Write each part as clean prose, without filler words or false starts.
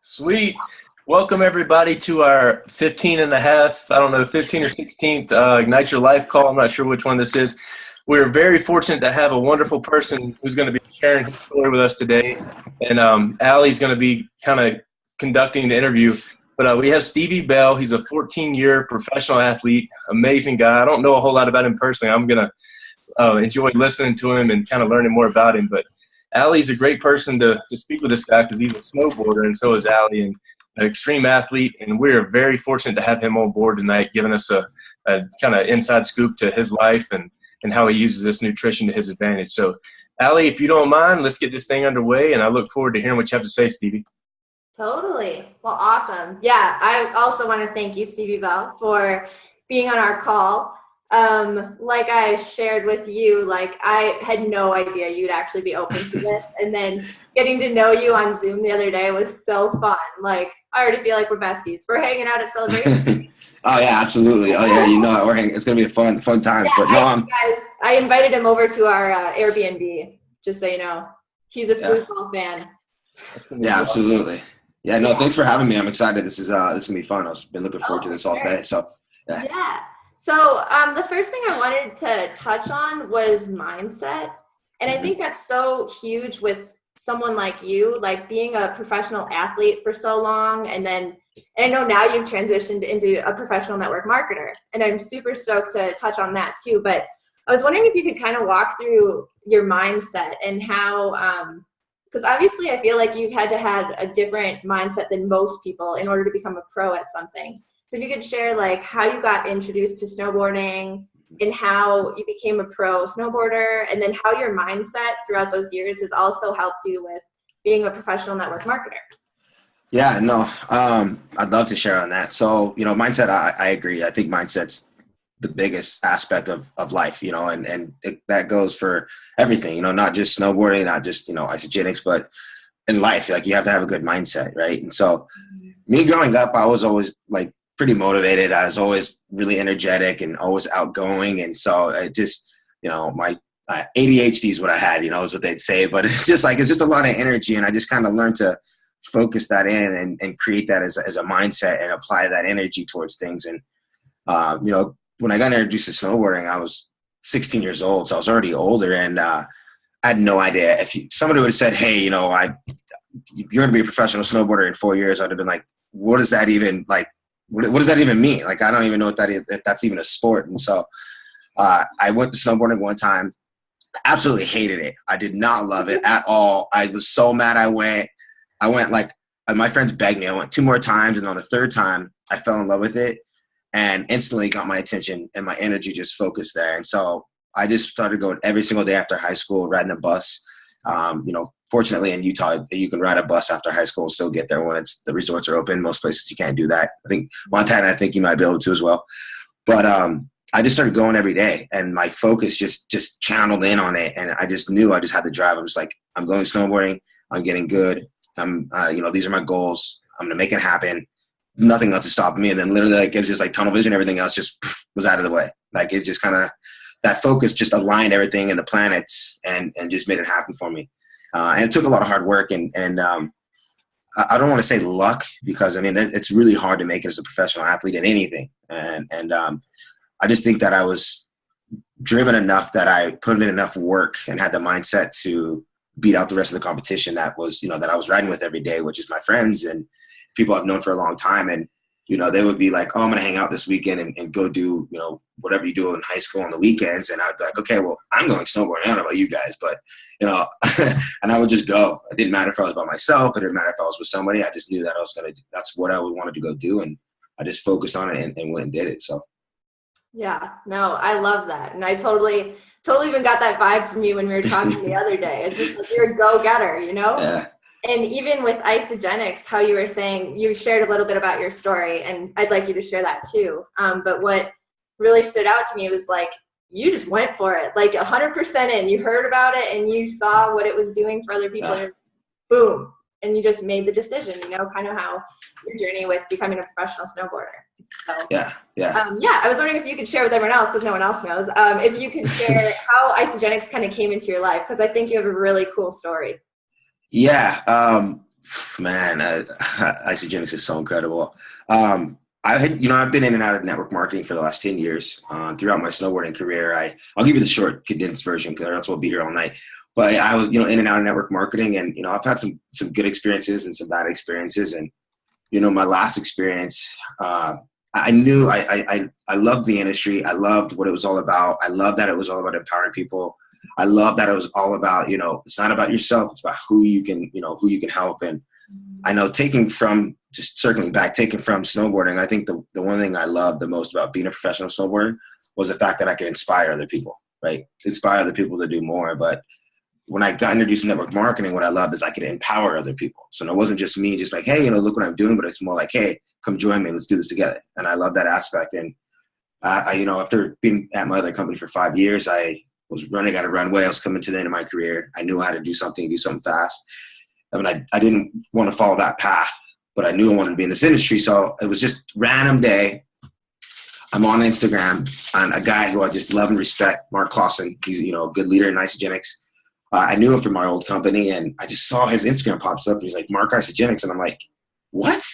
Sweet. Welcome everybody to our 15 and a half, I don't know, 15 or 16th Ignite Your Life call. I'm not sure which one this is. We're very fortunate to have a wonderful person who's going to be sharing his story with us today. And Allie's going to be kind of conducting the interview. But we have Stevie Bell. He's a 14-year professional athlete, amazing guy. I don't know a whole lot about him personally. I'm going to enjoy listening to him and kind of learning more about him. But Allie's a great person to speak with this guy because he's a snowboarder, and so is Allie, and an extreme athlete. And we're very fortunate to have him on board tonight, giving us a kind of inside scoop to his life and how he uses this nutrition to his advantage. So, Allie, if you don't mind, let's get this thing underway, and I look forward to hearing what you have to say, Stevie. Totally. Well, awesome. Yeah, I also want to thank you, Stevie Bell, for being on our call. Like I shared with you, like I had no idea you'd actually be open to this. And then getting to know you on Zoom the other day was so fun. Like I already feel like we're besties. We're hanging out at Celebration. Oh yeah, absolutely. Oh yeah, you know it. It's gonna be a fun times. Yeah, but no, I invited him over to our Airbnb, just so you know. He's a foosball fan. Yeah, absolutely. Yeah, no, thanks for having me. I'm excited. This is gonna be fun. I've been looking forward to this all day. So yeah. So the first thing I wanted to touch on was mindset. And I think that's so huge with someone like you, like being a professional athlete for so long. And then I know now you've transitioned into a professional network marketer. And I'm super stoked to touch on that too. But I was wondering if you could kind of walk through your mindset and how, because obviously I feel like you've had to have a different mindset than most people in order to become a pro at something. So if you could share like how you got introduced to snowboarding and how you became a pro snowboarder, and then how your mindset throughout those years has also helped you with being a professional network marketer. Yeah, no, I'd love to share on that. So, mindset, I agree. I think mindset's the biggest aspect of life, and that goes for everything, not just snowboarding, not just, Isagenix, but in life, like you have to have a good mindset, right? And so me growing up, I was always like pretty motivated. I was always really energetic and always outgoing. And so I just, my ADHD is what I had, is what they'd say, but it's just a lot of energy. And I just kind of learned to focus that in and create that as a mindset and apply that energy towards things. And, when I got introduced to snowboarding, I was 16 years old. So I was already older, and I had no idea. If somebody would have said, hey, you're going to be a professional snowboarder in 4 years, I'd have been like, what does that even like? What does that even mean? Like, I don't even know what that is, if that's even a sport. And so I went to snowboarding one time, absolutely hated it. I did not love it at all. I was so mad I went like, my friends begged me. I went 2 more times, and on the 3rd time, I fell in love with it and instantly got my attention, and my energy just focused there. And so I just started going every single day after high school, riding a bus. Fortunately in Utah, you can ride a bus after high school and still get there when the resorts are open. Most places you can't do that. I think Montana, I think you might be able to as well. But I just started going every day, and my focus just channeled in on it. And I just knew I just had to drive. I was like, I'm going snowboarding. I'm getting good. These are my goals. I'm going to make it happen. Nothing else is stopping me. And then literally it was just like tunnel vision. Everything else just was out of the way. Like it just kind of, that focus just aligned everything in the planets and just made it happen for me. And it took a lot of hard work, and I don't want to say luck, because it's really hard to make it as a professional athlete in anything. And I just think that I was driven enough that I put in enough work and had the mindset to beat out the rest of the competition that was, that I was riding with every day, which is my friends and people I've known for a long time. And they would be like, oh, I'm going to hang out this weekend and go do, whatever you do in high school on the weekends. And I'd be like, okay, well, I'm going snowboarding. I don't know about you guys, but, and I would just go. It didn't matter if I was by myself. It didn't matter if I was with somebody. I just knew that that's what I wanted to go do. And I just focused on it and went and did it. So. Yeah, no, I love that. And I totally even got that vibe from you when we were talking the other day. It's just like you're a go-getter, Yeah. And even with Isagenix, how you were saying, you shared a little bit about your story, and I'd like you to share that too. But what really stood out to me was like, you just went for it, like 100% in. You heard about it and you saw what it was doing for other people. And boom. And you just made the decision, kind of how your journey with becoming a professional snowboarder. So, yeah. I was wondering if you could share with everyone else, because no one else knows, if you could share how Isagenix kind of came into your life, because I think you have a really cool story. Yeah. Man, Isogenics is so incredible. I've been in and out of network marketing for the last 10 years. Throughout my snowboarding career, I'll give you the short condensed version because else we'll be here all night. But I was, in and out of network marketing, and, I've had some good experiences and some bad experiences. And, my last experience, I knew I loved the industry. I loved what it was all about. I loved that it was all about empowering people. I love that it was all about, it's not about yourself. It's about who you can help. And I know taking from snowboarding, I think the one thing I loved the most about being a professional snowboarder was the fact that I could inspire other people, right? Inspire other people to do more. But when I got introduced to network marketing, what I loved is I could empower other people. So it wasn't just me, just like, hey, look what I'm doing, but it's more like, hey, come join me. Let's do this together. And I love that aspect. And after being at my other company for 5 years, I was running out of runway. I was coming to the end of my career. I knew how to do something fast. I mean, I didn't want to follow that path, but I knew I wanted to be in this industry. So it was just random day. I'm on Instagram, and a guy who I just love and respect, Mark Clausen. He's, a good leader in Isogenics. I knew him from my old company, and I just saw his Instagram pops up. And he's like, Mark Isogenics. And I'm like, what?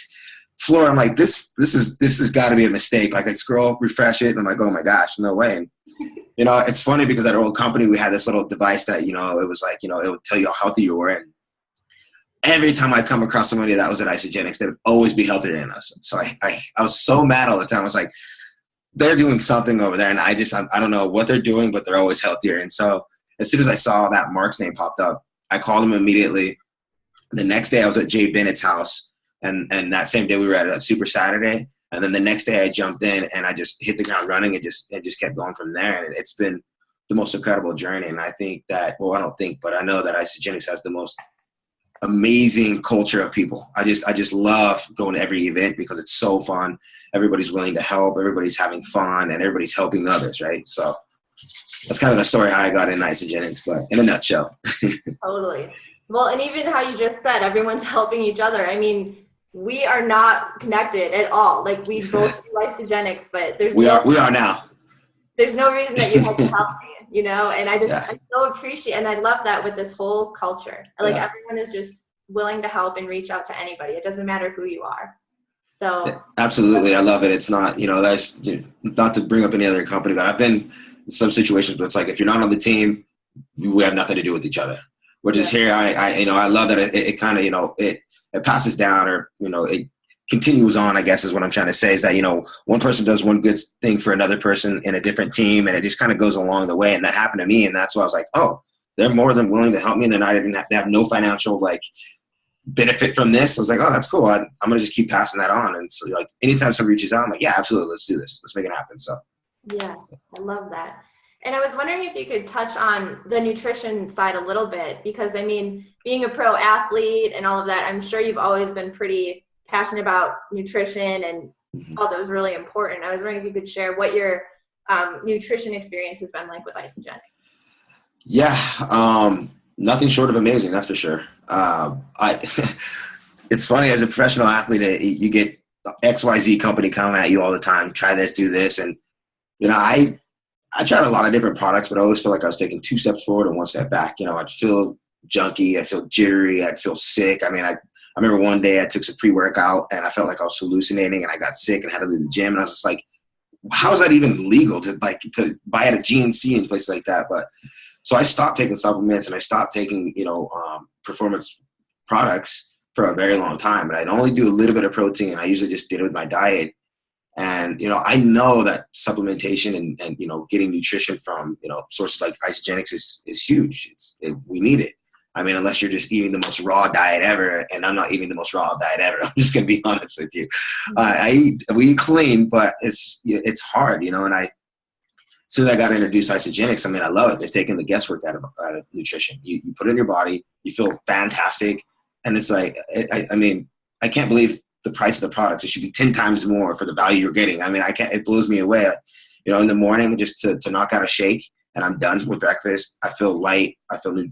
Floor, I'm like, this has got to be a mistake. Like, I scroll, refresh it, and I'm like, oh my gosh, no way. And, it's funny because at our old company, we had this little device that, it was like, it would tell you how healthy you were. And every time I come across somebody that was at Isogenics, they would always be healthier than us. So I was so mad all the time. I was like, they're doing something over there, and I don't know what they're doing, but they're always healthier. And so as soon as I saw that Mark's name popped up, I called him immediately. The next day I was at Jay Bennett's house, and that same day we were at a Super Saturday. And then the next day I jumped in and I just hit the ground running and just kept going from there. And it's been the most incredible journey. And I think that, I don't think, but I know that Isogenics has the most amazing culture of people. I just love going to every event because it's so fun. Everybody's willing to help. Everybody's having fun, and everybody's helping others, right? So that's kind of the story how I got in Isogenics, but in a nutshell. Totally. Well, and even how you just said, everyone's helping each other. I mean, we are not connected at all. Like, we both do Isogenics, but we are now. There's no reason that you have to help me, and I so appreciate, and I love that with this whole culture. Like, everyone is just willing to help and reach out to anybody. It doesn't matter who you are. So yeah, absolutely. I love it. It's not, that's not to bring up any other company, but I've been in some situations where it's like, if you're not on the team, we have nothing to do with each other. Which is here. I love that it kind of, it passes down, or, it continues on, I guess is what I'm trying to say, is that, one person does one good thing for another person in a different team, and it just kind of goes along the way. And that happened to me. And that's why I was like, oh, they're more than willing to help me. And they're not even they have no financial benefit from this. I was like, oh, that's cool. I'm going to just keep passing that on. And so anytime somebody reaches out, I'm like, yeah, absolutely. Let's do this. Let's make it happen. So. Yeah, I love that. And I was wondering if you could touch on the nutrition side a little bit, because I mean, being a pro athlete and all of that, I'm sure you've always been pretty passionate about nutrition and felt it was really important. I was wondering if you could share what your nutrition experience has been like with Isogenics. Yeah, nothing short of amazing, that's for sure. It's funny, as a professional athlete, you get XYZ company coming at you all the time, try this, do this. And, I tried a lot of different products, but I always feel like I was taking 2 steps forward and 1 step back. I'd feel junky, I'd feel jittery, I'd feel sick. I mean, I remember one day I took some pre-workout and I felt like I was hallucinating, and I got sick and had to leave the gym. And I was just like, how is that even legal to buy at a GNC and places like that? But so I stopped taking supplements, and I stopped taking, performance products for a very long time. And I'd only do a little bit of protein. I usually just did it with my diet. And, I know that supplementation and getting nutrition from, sources like Isogenics is huge. We need it. I mean, unless you're just eating the most raw diet ever, and I'm not eating the most raw diet ever. I'm just going to be honest with you. We eat clean, but it's hard, and as soon as I got introduced to Isogenics, I mean, I love it. They've taken the guesswork out of nutrition. You put it in your body, you feel fantastic. And it's like, I mean, I can't believe the price of the products. It should be 10 times more for the value you're getting. I mean, it blows me away. In the morning, just to knock out a shake and I'm done with breakfast, I feel light. I feel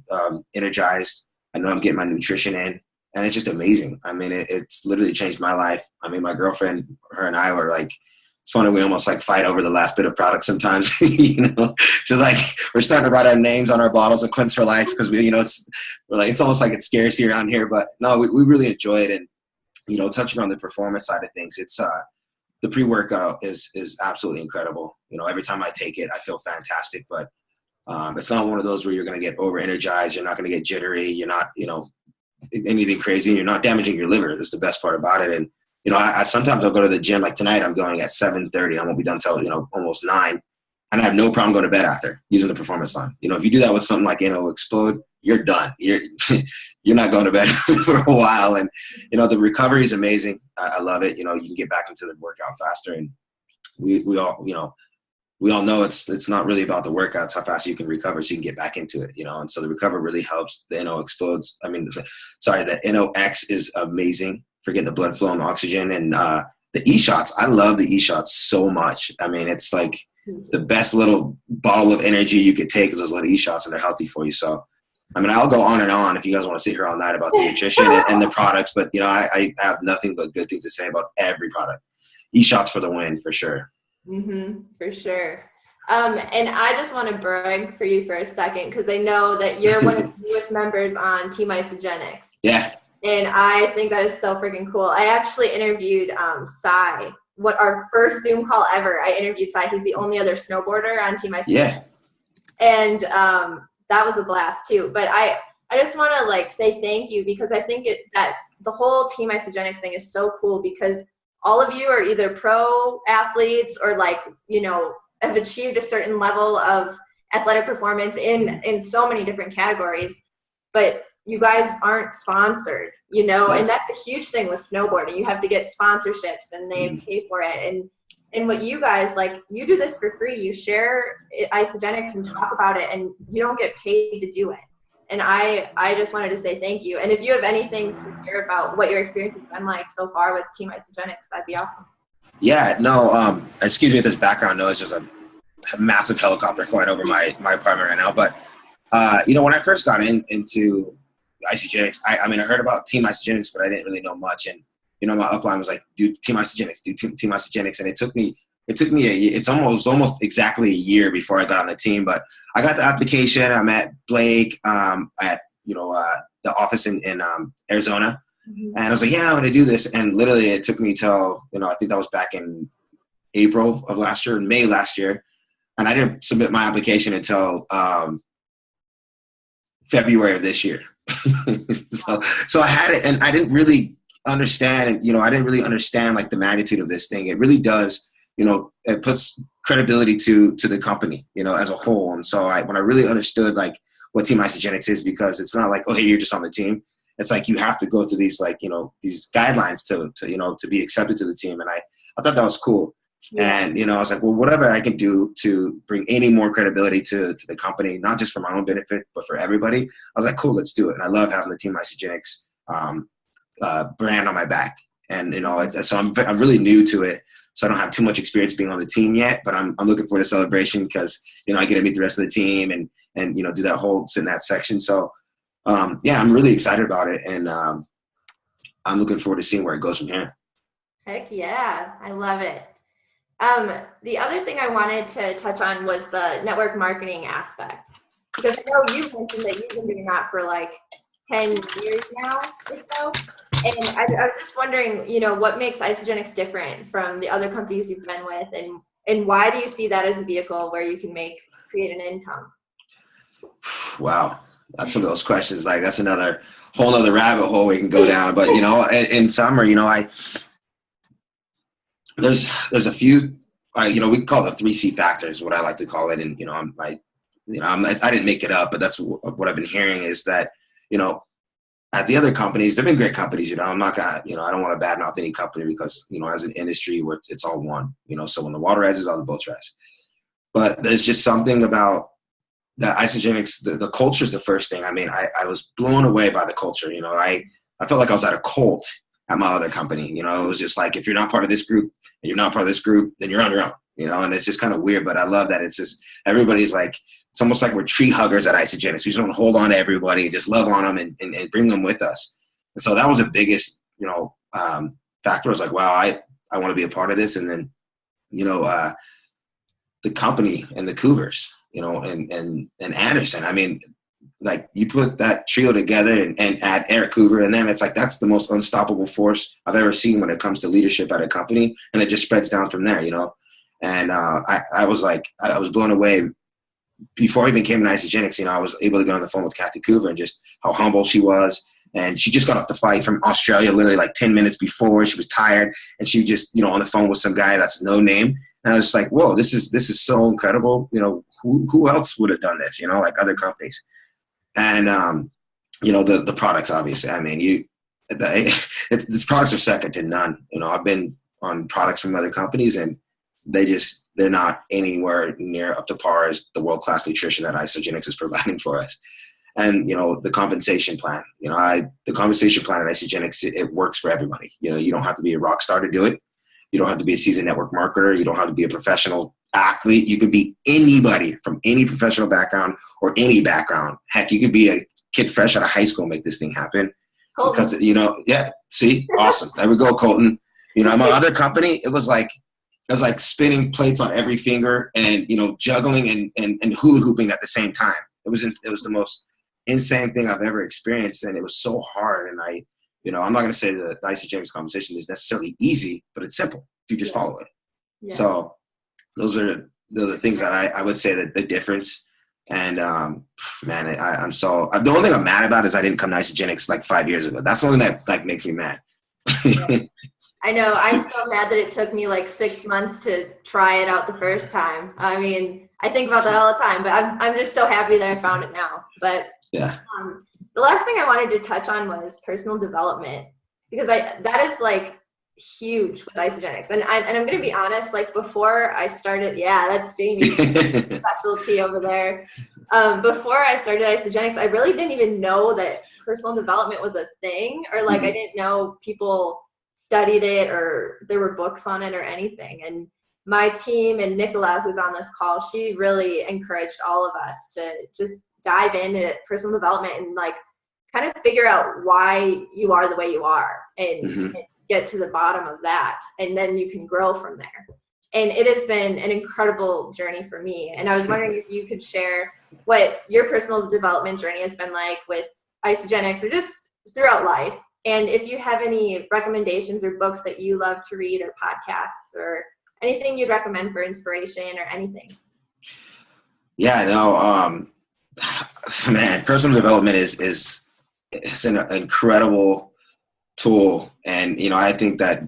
energized. I know I'm getting my nutrition in, and it's just amazing. I mean, it's literally changed my life. I mean, my girlfriend, her and I were it's funny. We almost like fight over the last bit of product sometimes, you know, just like we're starting to write our names on our bottles of Cleanse for Life because we, you know, it's almost like it's scarce around here, but no, we really enjoy it. And, you know, touching on the performance side of things, it's, the pre-workout is absolutely incredible. You know, every time I take it, I feel fantastic, but it's not one of those where you're going to get over-energized. You're not going to get jittery. You're not, you know, anything crazy. You're not damaging your liver. That's the best part about it. And, you know, I sometimes I'll go to the gym. Like tonight, I'm going at 7:30. I won't be done till, you know, almost 9. And I have no problem going to bed after using the performance line. You know, if you do that with something like, you know, Explode, you're done. You're not going to bed for a while. And, you know, the recovery is amazing. I love it. You know, you can get back into the workout faster. And we all, you know, we all know it's not really about the workouts, how fast you can recover so you can get back into it, you know. And so the recovery really helps. The the NOx is amazing for getting the blood flow and oxygen. And the E-shots, I love the E-shots so much. I mean, it's like the best little bottle of energy you could take is those little E-shots, and they're healthy for you. So, I mean, I'll go on and on if you guys want to sit here all night about the nutrition and the products, but, you know, I have nothing but good things to say about every product. E-shots for the win, for sure. For sure. And I just want to brag for you for a second because I know that you're one of the newest members on Team Isagenix. Yeah. And I think that is so freaking cool. I actually interviewed Sai. Our first Zoom call ever, I interviewed Sai. He's the only other snowboarder on Team Isagenix. Yeah. And that was a blast too. But I just want to like say thank you because I think that the whole Team Isagenix thing is so cool because all of you are either pro athletes or like, you know, have achieved a certain level of athletic performance in so many different categories, but you guys aren't sponsored, you know, and that's a huge thing with snowboarding. You have to get sponsorships and they pay for it. And what you guys, like, you do this for free. You share Isagenix and talk about it and you don't get paid to do it. And I just wanted to say thank you. And if you have anything to share about what your experience has been like so far with Team Isagenix, that'd be awesome. Yeah, no, excuse me if there's background noise. There's a massive helicopter flying over my apartment right now. But, you know, when I first got into Isagenix, I mean, I heard about Team Isagenix, but I didn't really know much. And, you know, my upline was like, do Team Isagenix, do Team Isagenix. And it took me it's almost exactly a year before I got on the team, but I got the application. I met Blake at, you know, the office in Arizona. And I was like, yeah, I'm going to do this. And literally it took me till, you know, I think that was back in April of last year, May last year. And I didn't submit my application until February of this year. So I had it, and I didn't really understand, you know, like the magnitude of this thing. It really does, you know, it puts credibility to the company, you know, as a whole. And so when I really understood like what Team Isagenix is, because it's not like, oh, hey, you're just on the team. It's like you have to go through these, like, you know, these guidelines to you know, to be accepted to the team. And I thought that was cool. Yeah. And, you know, I was like, well, whatever I can do to bring any more credibility to the company, not just for my own benefit, but for everybody. I was like, cool, let's do it. And I love having the Team Isagenix brand on my back. And, you know, so I'm really new to it. So I don't have too much experience being on the team yet, but I'm looking for the celebration because, you know, I get to meet the rest of the team and, you know, do that whole, sit in that section. So, yeah, I'm really excited about it. And I'm looking forward to seeing where it goes from here. Heck yeah. I love it. The other thing I wanted to touch on was the network marketing aspect, because I know you mentioned that you've been doing that for like 10 years now or so. And I was just wondering, you know, what makes Isagenix different from the other companies you've been with, and why do you see that as a vehicle where you can create an income? Wow. That's one of those questions. Like, that's another whole other rabbit hole we can go down. But, you know, in summary, you know, there's a few, you know, we call it the 3C factors, what I like to call it. And, you know, I didn't make it up, but that's what I've been hearing is that, you know, at the other companies, they've been great companies, you know, I'm not gonna, you know, I don't want to badmouth any company because, you know, as an industry where it's all one, you know, so when the water rises, all the boats rise. But there's just something about the Isagenix, the culture is the first thing. I mean, I was blown away by the culture. You know, I felt like I was at a cult at my other company. You know, it was just like, if you're not part of this group and you're not part of this group, then you're on your own, you know, and it's just kind of weird. But I love that it's just, everybody's like, it's almost like we're tree huggers at Isagenix. We just want to hold on to everybody and just love on them and bring them with us. And so that was the biggest, you know, factor. I was like, wow, I want to be a part of this. And then you know, the company and the Cougars, you know, and Anderson. I mean, like you put that trio together and add Eric Cougar in there, it's like that's the most unstoppable force I've ever seen when it comes to leadership at a company, and it just spreads down from there, you know. And I was blown away before I even came to Isagenix. You know, I was able to get on the phone with Kathy Cougar and just how humble she was. And she just got off the flight from Australia literally like 10 minutes before. She was tired, and she just, you know, on the phone with some guy that's no name. And I was like, whoa, this is so incredible. You know, who else would have done this, you know, like other companies. And, you know, the products, obviously, I mean, these products are second to none. You know, I've been on products from other companies, and they're not anywhere near up to par as the world-class nutrition that Isagenix is providing for us. And, you know, the compensation plan, you know, the compensation plan at Isagenix, it works for everybody. You know, you don't have to be a rock star to do it. You don't have to be a seasoned network marketer. You don't have to be a professional athlete. You could be anybody from any professional background or any background. Heck, you could be a kid fresh out of high school and make this thing happen. Colton. Because, you know, yeah, see, awesome. There we go, Colton. You know, my other company, it was like spinning plates on every finger and, you know, juggling and hula hooping at the same time. It was the most insane thing I've ever experienced, and it was so hard. And you know, I'm not going to say that the Isagenix compensation is necessarily easy, but it's simple if you just follow it. Yeah. So those are the things that I would say that the difference. And man, the only thing I'm mad about is I didn't come to Isagenix like 5 years ago. That's the only thing that like makes me mad. Yeah. I know. I'm so mad that it took me like 6 months to try it out the first time. I mean, I think about that all the time, but I'm just so happy that I found it now. But yeah. The last thing I wanted to touch on was personal development, because that is like huge with Isagenix. And I'm going to be honest, like before I started, yeah, that's Jamie's specialty over there. Before I started Isagenix, I really didn't even know that personal development was a thing, or like I didn't know people studied it or there were books on it or anything. And my team and Nicola, who's on this call, she really encouraged all of us to just dive into personal development and like kind of figure out why you are the way you are and get to the bottom of that. And then you can grow from there. And it has been an incredible journey for me. And I was wondering if you could share what your personal development journey has been like with Isagenix or just throughout life. And if you have any recommendations or books that you love to read or podcasts or anything you'd recommend for inspiration or anything. Yeah, no, man, personal development is an incredible tool. And, you know, I think that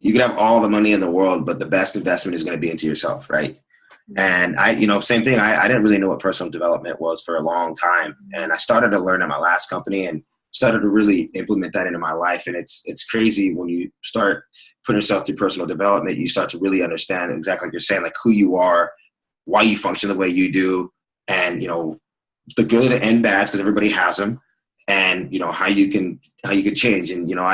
you could have all the money in the world, but the best investment is going to be into yourself, right? And same thing. I didn't really know what personal development was for a long time. And I started to learn at my last company and started to really implement that into my life. And it's crazy when you start putting yourself through personal development, you start to really understand exactly like you're saying, like who you are, why you function the way you do, and, you know, the good and bads, because everybody has them, and, you know, how you can change. And, you know,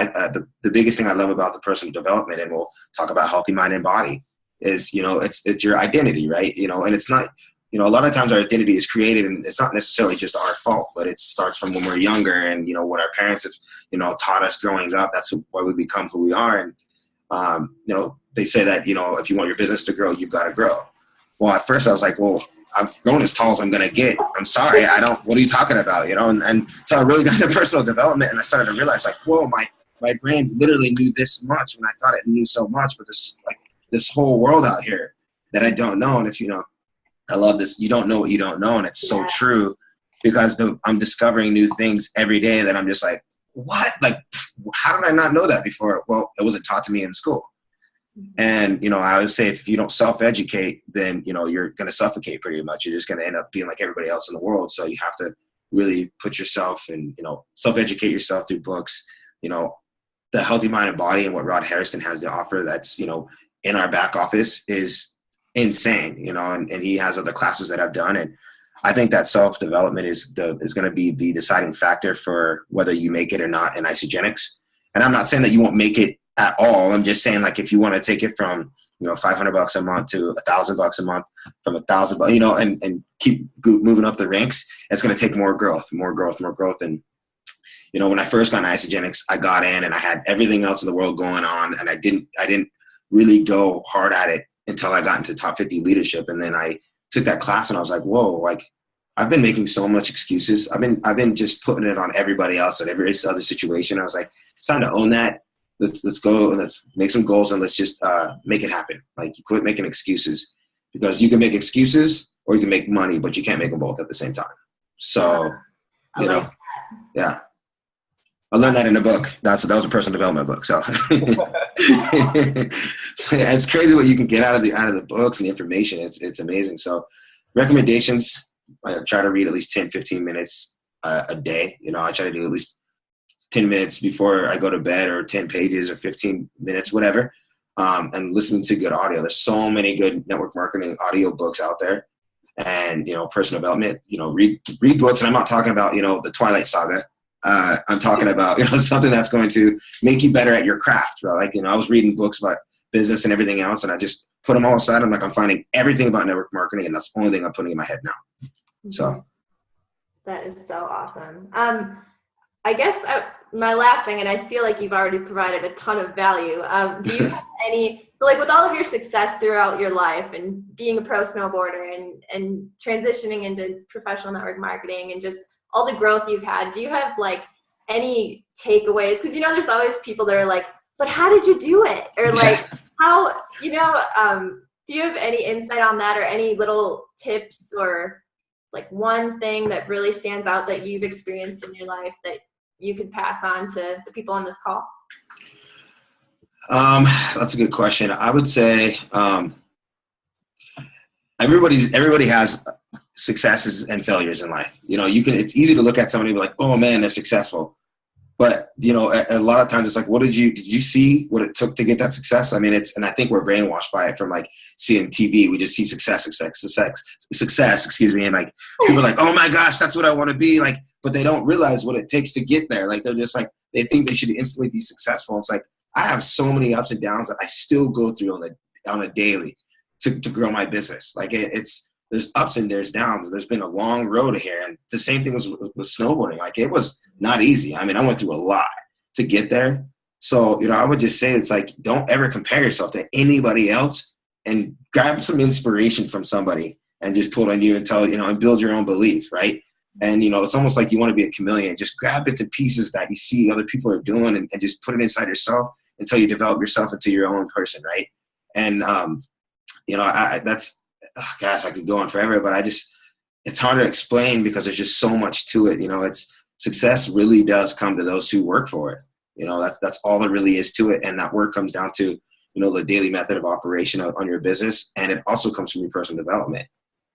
the biggest thing I love about the personal development, and we'll talk about healthy mind and body, is, you know, it's your identity, right? You know, and it's not, you know, a lot of times our identity is created, and it's not necessarily just our fault, but it starts from when we're younger, and, you know, what our parents have, you know, taught us growing up. That's why we become who we are. And, you know, they say that, you know, if you want your business to grow, you've got to grow. Well, at first I was like, well, I've grown as tall as I'm going to get. I'm sorry. What are you talking about? You know? And so I really got into personal development, and I started to realize, like, whoa, my brain literally knew this much when I thought it knew so much, but this whole world out here that I don't know. And if, you know, I love this, you don't know what you don't know. And it's so true, because I'm discovering new things every day that I'm just like, what? Like, how did I not know that before? Well, it wasn't taught to me in school. And, you know, I would say if you don't self-educate, then, you know, you're going to suffocate pretty much. You're just going to end up being like everybody else in the world. So you have to really put yourself and, you know, self-educate yourself through books. You know, the Healthy Mind and Body and what Rod Harrison has to offer that's, you know, in our back office is insane, you know, and he has other classes that I've done. And I think that self-development is going to be the deciding factor for whether you make it or not in Isagenix. And I'm not saying that you won't make it at all. I'm just saying, like, if you want to take it from, you know, $500 a month to $1,000 a month, from $1,000, you know, and keep moving up the ranks, it's going to take more growth. And, you know, when I first got into Isagenix, I got in and I had everything else in the world going on, and I didn't really go hard at it until I got into top 50 leadership. And then I took that class and I was like, whoa, like I've been making so much excuses. I've been just putting it on everybody else at every other situation. I was like, it's time to own that. Let's go and let's make some goals and let's just make it happen. Like you quit making excuses, because you can make excuses or you can make money, but you can't make them both at the same time. So, you know, yeah. I learned that in a book. That was a personal development book. So it's crazy what you can get out of the books and the information. It's amazing. So recommendations, I try to read at least 10, 15 minutes a day. You know, I try to do at least 10 minutes before I go to bed, or 10 pages or 15 minutes, whatever. And listening to good audio. There's so many good network marketing audio books out there. And, you know, personal development, you know, read books. And I'm not talking about, you know, the Twilight Saga. I'm talking about, you know, something that's going to make you better at your craft. Right? Like, you know, I was reading books about business and everything else, and I just put them all aside. I'm like, I'm finding everything about network marketing, and that's the only thing I'm putting in my head now. So that is so awesome. I guess my last thing, and I feel like you've already provided a ton of value. Do you have any, so like with all of your success throughout your life and being a pro snowboarder and transitioning into professional network marketing and just all the growth you've had, do you have like any takeaways? Because, you know, there's always people that are like, but how did you do it? Or like, how, you know, do you have any insight on that, or any little tips, or like one thing that really stands out that you've experienced in your life that you could pass on to the people on this call? That's a good question. I would say everybody has successes and failures in life. You know, it's easy to look at somebody and be like, oh man, they're successful. But, you know, a lot of times it's like, did you see what it took to get that success? I mean, and I think we're brainwashed by it from like seeing TV. We just see success, excuse me. And like, people are like, oh my gosh, that's what I want to be like, but they don't realize what it takes to get there. Like, they're just like, they think they should instantly be successful. It's like, I have so many ups and downs that I still go through on a daily to grow my business. Like there's ups and there's downs. There's been a long road here. And the same thing was with snowboarding. Like, it was not easy. I mean, I went through a lot to get there. So, you know, I would just say it's like, don't ever compare yourself to anybody else, and grab some inspiration from somebody and just pull it on you and build your own belief, right? And, you know, it's almost like you want to be a chameleon. Just grab bits and pieces that you see other people are doing and just put it inside yourself until you develop yourself into your own person, right? And, you know, I could go on forever, but it's hard to explain because there's just so much to it. You know, success really does come to those who work for it. You know, that's all there really is to it. And that work comes down to, you know, the daily method of operation on your business. And it also comes from your personal development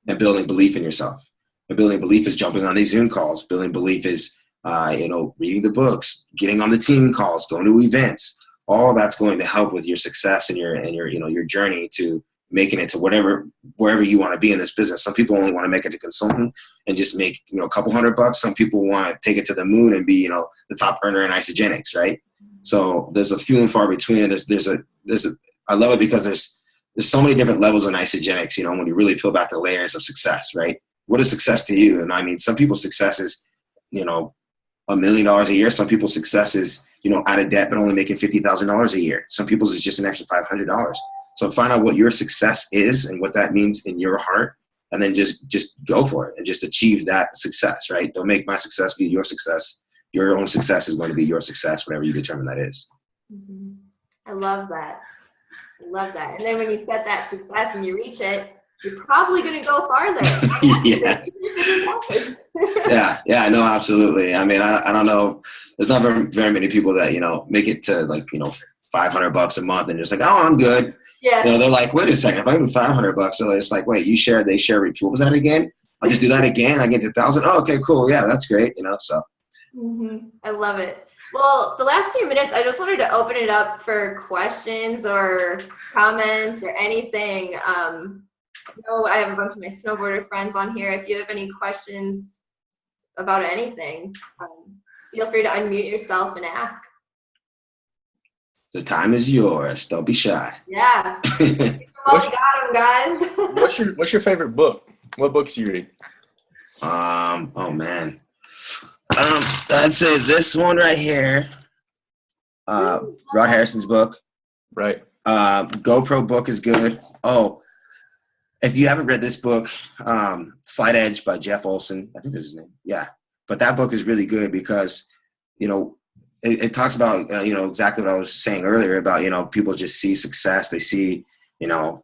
and building belief in yourself. And building belief is jumping on these Zoom calls. Building belief is, you know, reading the books, getting on the team calls, going to events. All that's going to help with your success and your you know, your journey to making it to wherever you want to be in this business. Some people only want to make it to consultant and just make, you know, a couple $100. Some people want to take it to the moon and be, you know, the top earner in Isagenix, right? So there's a few and far between. I love it because there's so many different levels in Isagenix, you know, when you really peel back the layers of success, right? What is success to you? And I mean, some people's success is, you know, $1 million a year. Some people's success is, you know, out of debt, but only making $50,000 a year. Some people's is just an extra $500. So find out what your success is and what that means in your heart, and then just go for it and just achieve that success, right? Don't make my success be your success. Your own success is going to be your success, whatever you determine that is. Mm-hmm. I love that. And then when you set that success and you reach it, you're probably going to go farther. Yeah. Yeah, no, absolutely. I mean, I don't know. There's not very many people that, you know, make it to like, you know, $500 a month and just like, oh, I'm good. Yeah. You know, they're like, wait a second, if I give them $500, so it's like, wait, they share, repeat. What was that again? I'll just do that again. I get to 1,000. Oh, okay, cool. Yeah, that's great. You know, so. Mm-hmm. I love it. Well, the last few minutes, I just wanted to open it up for questions or comments or anything. I know I have a bunch of my snowboarder friends on here. If you have any questions about anything, feel free to unmute yourself and ask. The time is yours. Don't be shy. Yeah. Got them, guys. What's your favorite book? What books do you read? Oh man. I'd say this one right here. Rod Harrison's book. Right. GoPro book is good. Oh, if you haven't read this book, Slight Edge by Jeff Olson, I think that's his name. Yeah. But that book is really good because, you know, it talks about, you know, exactly what I was saying earlier about, you know, people just see success. They see, you know,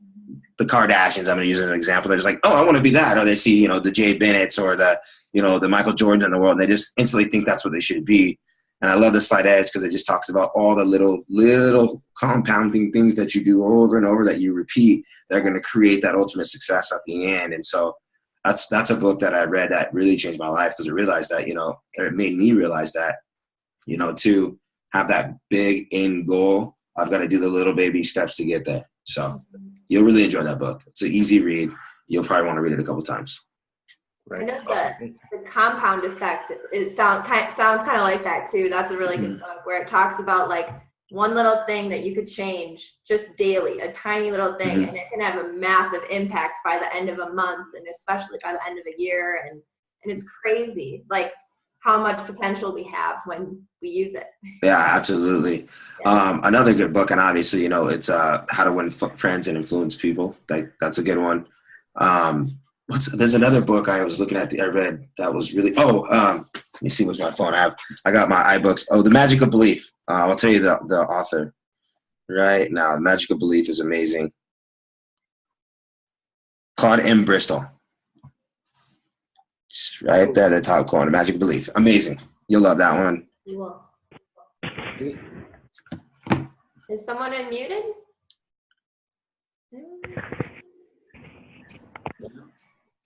the Kardashians, I'm going to use as an example. They're just like, oh, I want to be that. Or they see, you know, the Jay Bennett's or the, you know, the Michael Jordans in the world. And they just instantly think that's what they should be. And I love the Slight Edge because it just talks about all the little compounding things that you do over and over that you repeat. They're going to create that ultimate success at the end. And so that's a book that I read that really changed my life because I realized that, you know, or it made me realize that, you know, to have that big end goal, I've got to do the little baby steps to get there. So you'll really enjoy that book. It's an easy read. You'll probably want to read it a couple times. Right. I know the compound effect, it sounds kind of like that too. That's a really good book where it talks about like one little thing that you could change just daily, a tiny little thing, and it can have a massive impact by the end of a month and especially by the end of a year. And it's crazy, like how much potential we have when we use it. Yeah, absolutely. Yeah. Another good book, and obviously, you know, it's How to Win Friends and Influence People. That's a good one. There's another book I was looking at. I read that was really. Let me see what's my phone. I got my iBooks. Oh, The Magic of Belief. I'll tell you the author right now. The Magic of Belief is amazing. Claude M. Bristol. It's right there, the top corner. Magic of Belief. Amazing. You'll love that one. You will. Is someone unmuted?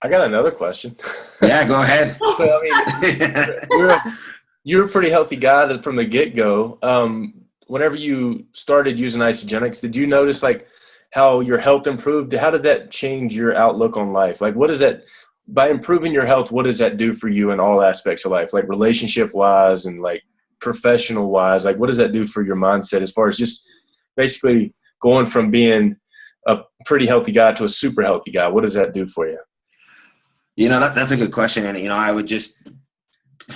I got another question. Yeah, go ahead. So, I mean, you're a pretty healthy guy from the get-go. Whenever you started using Isagenix, did you notice like how your health improved? How did that change your outlook on life? Like, what does that, by improving your health, what does that do for you in all aspects of life? Like relationship-wise and like professional-wise, like what does that do for your mindset as far as just basically going from being a pretty healthy guy to a super healthy guy? What does that do for you? You know, that's a good question. And, you know, I would just,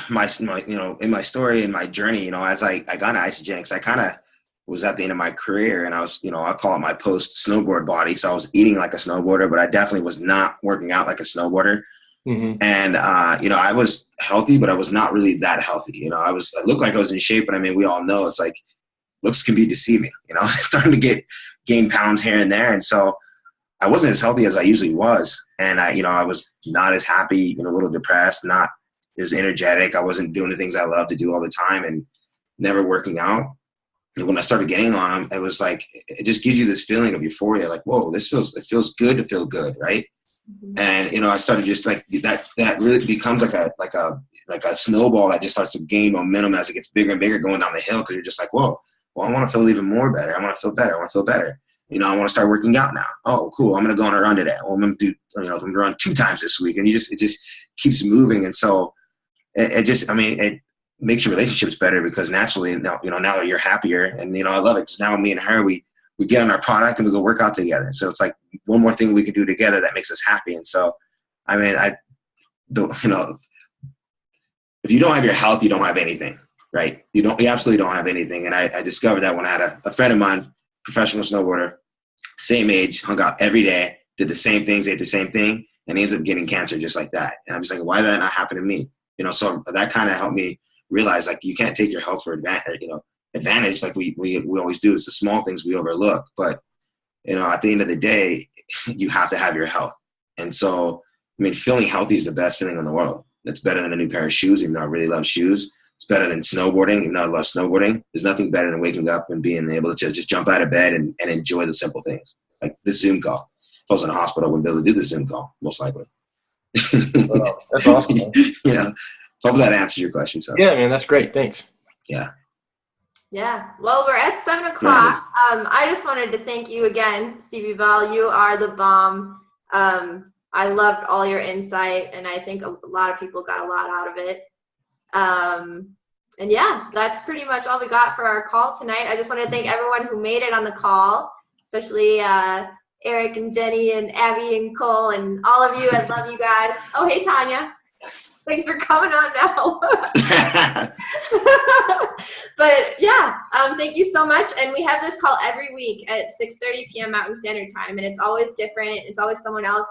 my you know, in my story, in my journey, you know, as I got into Isagenix, I kind of was at the end of my career and I was, you know, I call it my post snowboard body. So I was eating like a snowboarder, but I definitely was not working out like a snowboarder. Mm-hmm. And, you know, I was healthy, but I was not really that healthy. You know, I looked like I was in shape, but I mean, we all know it's like looks can be deceiving, you know, starting to gain pounds here and there. And so I wasn't as healthy as I usually was. And you know, I was not as happy, you know, a little depressed, not as energetic. I wasn't doing the things I love to do all the time and never working out. And when I started getting on them, it was like, it just gives you this feeling of euphoria. Like, whoa, it feels good to feel good. Right. Mm-hmm. And, you know, I started just like that really becomes like a snowball that just starts to gain momentum as it gets bigger and bigger going down the hill. Cause you're just like, whoa, well, I want to feel even more better. I want to feel better. I want to feel better. You know, I want to start working out now. Oh, cool. I'm going to go on a run today. Well, I'm going to do, you know, I'm going to run 2 times this week. And it just keeps moving. And so it makes your relationships better because naturally now, you know, now you're happier and, you know, I love it because now me and her, we get on our product and we go work out together. So it's like one more thing we can do together that makes us happy. And so, I mean, you know, if you don't have your health, you don't have anything, right? You absolutely don't have anything. And I discovered that when I had a friend of mine, professional snowboarder, same age, hung out every day, did the same things, ate the same thing, and he ends up getting cancer just like that. And I'm just like, why did that not happen to me? You know, so that kind of helped me realize like you can't take your health for advantage like we always do. It's the small things we overlook. But, you know, at the end of the day, you have to have your health. And so, I mean, feeling healthy is the best feeling in the world. It's better than a new pair of shoes, even though I really love shoes. It's better than snowboarding, even though I love snowboarding. There's nothing better than waking up and being able to just jump out of bed and enjoy the simple things. Like this Zoom call. If I was in a hospital, I wouldn't be able to do the Zoom call, most likely. Well, that's awesome, man. You know, hopefully that answers your question. So. Yeah, man, that's great. Thanks. Yeah. Yeah. Well, we're at 7 o'clock. I just wanted to thank you again, Stevie Bell. You are the bomb. I loved all your insight, and I think a lot of people got a lot out of it. And yeah, that's pretty much all we got for our call tonight. I just want to thank everyone who made it on the call, especially Eric and Jenny and Abby and Cole and all of you. I love you guys. Oh, hey, Tanya. Thanks for coming on now. But yeah, thank you so much. And we have this call every week at 6:30 p.m. Mountain Standard Time, and it's always different. It's always someone else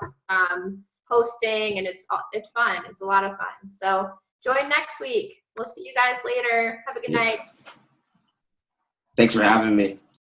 hosting, and it's fun. It's a lot of fun. So join next week. We'll see you guys later. Have a good night. Thanks for having me.